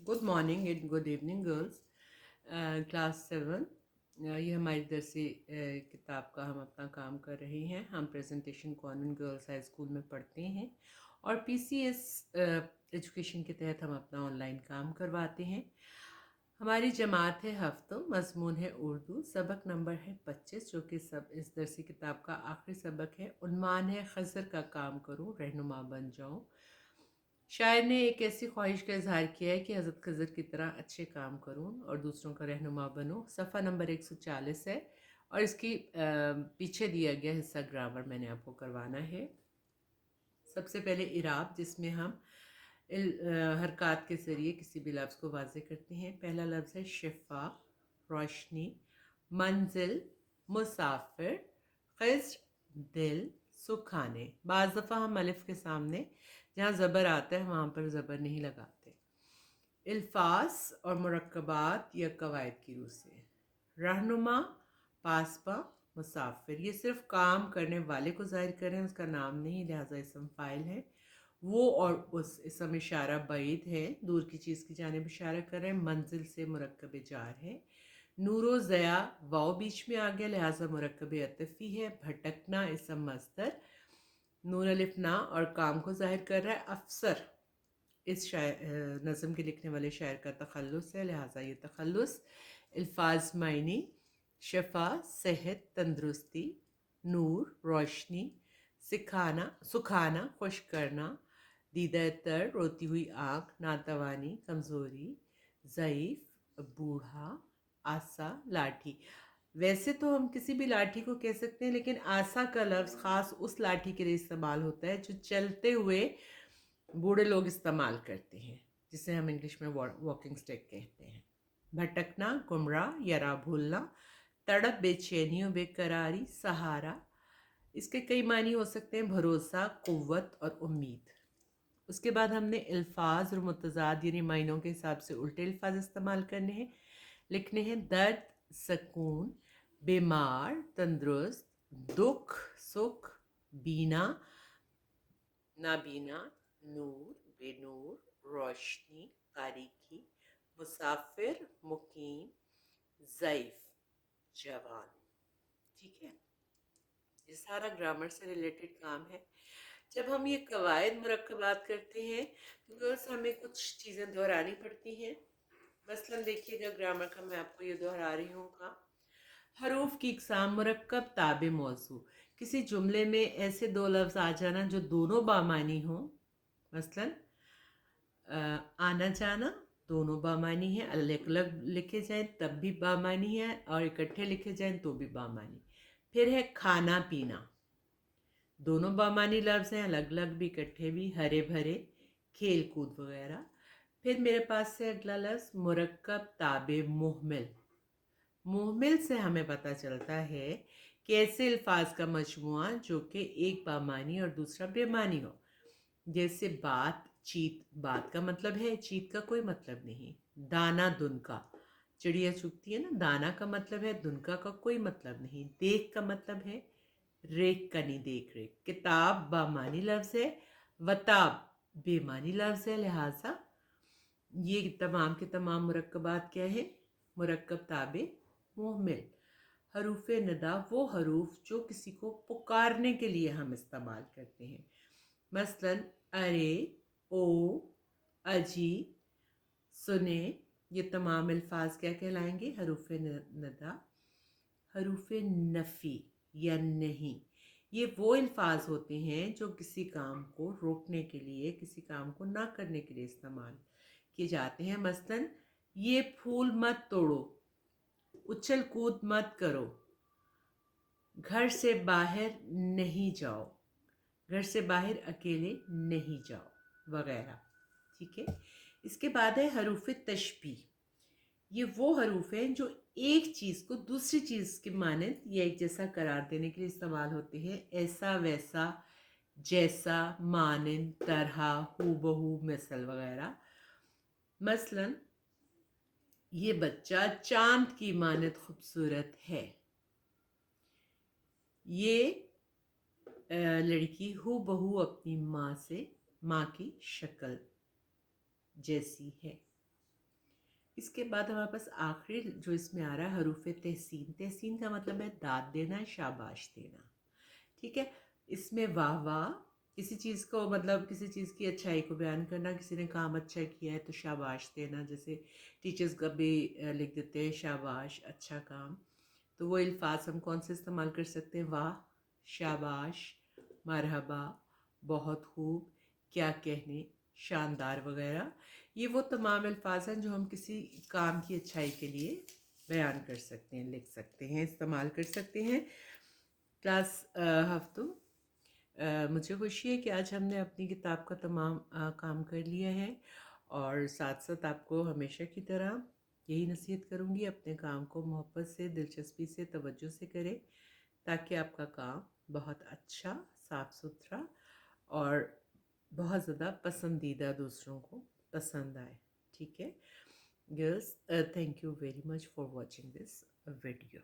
Good morning and good evening girls. Class 7 ये हमारी दरसी किताब का हम अपना काम कर रहे हैं। हम presentation convent girls high school में पढ़ते हैं और पीसीएस एजुकेशन के तहत हम अपना ऑनलाइन काम करवाते हैं। हमारी जमात है हफ्तों, मजमून है उर्दू, सबक नंबर है 25 जो कि सब इस दरसी किताब का आखिरी सबक है। उन्वान है खज़र का काम करूं रहनुमा बन जाऊं। शायर ने एक ऐसी ख्वाहिश का इजहार किया है कि हज़रत खज़र की तरह अच्छे काम करूं और दूसरों का रहनुमा बनूं। सफ़ा नंबर 140 है और इसकी पीछे दिया गया हिस्सा ग्रामर मैंने आपको करवाना है। सबसे पहले इराब, जिसमें हम हरकत के ज़रिए किसी भी लफ्ज़ को वाज़े करते हैं। पहला लफ्ज़ है शिफा, रोशनी, मंजिल, मुसाफिर, ख़िज़्र, दिल, सुखाने। बाज़ दफ़ा हम अलिफ़ के सामने जहाँ ज़बर आता है वहाँ पर ज़बर नहीं लगाते। अल्फाज और मुरक्कबात या कवायद की रूह से। रहनुमा, पासबा, मुसाफिर, ये सिर्फ काम करने वाले को ज़ाहिर करें, उसका नाम नहीं, लिहाजा इसम फ़ाइल है। वो और उस इसम इशारा बैद है, दूर की चीज़ की जानिब इशारा कर रहे हैं। मंजिल से मुरक्कब जार है। नूरो ज़या वाव बीच में आ गया, लिहाजा मुरक्कब अतफ़ी है। भटकना इसम मस्दर, नून अलिफ ना और काम को जाहिर कर रहा है। अफसर इस शायर नज़म के लिखने वाले शायर का तखल्लुस है, लिहाजा ये तखल्लुस। अल्फाज मायनी, शफा सेहत तंदुरुस्ती, नूर रोशनी, सिखाना सुखाना खुश करना, दीदा तर रोती हुई आँख, नातवानी कमज़ोरी, ज़ईफ़ बूढ़ा, आसा लाठी। वैसे तो हम किसी भी लाठी को कह सकते हैं, लेकिन आसा का लफ्ज़ ख़ास उस लाठी के लिए इस्तेमाल होता है जो चलते हुए बूढ़े लोग इस्तेमाल करते हैं, जिसे हम इंग्लिश में वॉकिंग स्टिक कहते हैं। भटकना गुमराह या राह भूलना, तड़प बेचैनी और बेकरारी, सहारा। इसके कई मानी हो सकते हैं, भरोसा, कुव्वत और उम्मीद। उसके बाद हमने अल्फाज और मुतज़ाद यानी मायनों के हिसाब से उल्टे अल्फाज इस्तेमाल करने हैं, लिखने हैं। दर्द, सकून, बीमार, तंदुरुस्त, दुख, सुख, बीना, नाबीना, नूर, बेनूर, रोशनी, तारीकी, मुसाफिर, मुकीम, ज़ईफ़, जवान। ठीक है, ये सारा ग्रामर से रिलेटेड काम है। जब हम ये कवायद मुरक्कबात करते हैं तो गर्ल्स हमें कुछ चीज़ें दोहरानी पड़ती हैं। मसलन देखिएगा, ग्रामर का मैं आपको ये दोहरा रही हूँ का हरूफ की इकसाम, मुरक्कब ताबे मौजू। किसी जुमले में ऐसे दो लफ्ज़ आ जाना जो दोनों बामानी हों। मसलन आना जाना दोनों बामानी है, अलग अलग लिखे जाएं तब भी बामानी है और इकट्ठे लिखे जाएं तो भी बामानी। फिर है खाना पीना, दोनों बामानी लफ्ज़ हैं, अलग अलग भी इकट्ठे भी। हरे भरे, खेल कूद वगैरह। फिर मेरे पास से अगला लफ्ज़ मुरक्कब ताबे मुहमिल। मुहमिल से हमें पता चलता है कि ऐसे अल्फाज का मजमुआ जो कि एक बामानी और दूसरा बेमानी हो। जैसे बात चीत, बात का मतलब है, चीत का कोई मतलब नहीं। दाना दुनका, चिड़िया चुगती है ना, दाना का मतलब है, दुनका का कोई मतलब नहीं। देख का मतलब है रेख का नहीं, देख रेख। किताब बामानी लफ्ज़ है, वताब बेमानी लफ्ज़ है, लिहाजा ये तमाम के तमाम मुरक्कबात क्या है, मुरक्कब ताबे मुहमिल। हरूफ नदा वो हरूफ जो किसी को पुकारने के लिए हम इस्तेमाल करते हैं। मसलन अरे, ओ, अजी, सुने, ये तमाम अल्फाज क्या कहलाएंगे, हरूफ नदा। हरूफ नफ़ी या नहीं, ये वो अल्फाज होते हैं जो किसी काम को रोकने के लिए, किसी काम को ना करने के लिए इस्तेमाल किए जाते हैं। मसलन ये फूल मत तोड़ो, उछल कूद मत करो, घर से बाहर नहीं जाओ, घर से बाहर अकेले नहीं जाओ वगैरह। ठीक है, इसके बाद है हरूफ तशबीह। ये वो हरूफ हैं जो एक चीज़ को दूसरी चीज़ के मानद या एक जैसा करार देने के लिए इस्तेमाल होते हैं। ऐसा, वैसा, जैसा, मानन, तरह, हूबहू, मिसल वगैरह। मसलन ये बच्चा चांद की मानद खूबसूरत है, ये लड़की हूबहू अपनी माँ से, माँ की शक्ल जैसी है। اس کے بعد ہمارے پاس آخری جو اس میں آ رہا ہے حروف تحسین. تحسین کا مطلب ہے داد دینا، شاباش دینا. ٹھیک ہے. اس میں واہ واہ، کسی چیز کو مطلب کسی چیز کی اچھائی کو بیان کرنا. کسی نے کام اچھا کیا ہے تو شاباش دینا. جیسے ٹیچرز کا بھی لکھ دیتے ہیں شاباش، اچھا کام. تو وہ الفاظ ہم کون سے استعمال کر سکتے ہیں؟ واہ، شاباش، مرحبا، بہت خوب، کیا کہنے، شاندار وغیرہ. یہ وہ تمام الفاظ ہیں جو ہم کسی کام کی اچھائی کے لیے بیان کر سکتے ہیں، لکھ سکتے ہیں، استعمال کر سکتے ہیں. کلاس ہفتوں، مجھے خوشی ہے کہ آج ہم نے اپنی کتاب کا تمام کام کر لیا ہے، اور ساتھ ساتھ آپ کو ہمیشہ کی طرح یہی نصیحت کروں گی، اپنے کام کو محبت سے، دلچسپی سے، توجہ سے کریں تاکہ آپ کا کام بہت اچھا، صاف ستھرا اور بہت زیادہ پسندیدہ دوسروں کو پسند آئے. ٹھیک ہے girls, thank you very much for watching this video.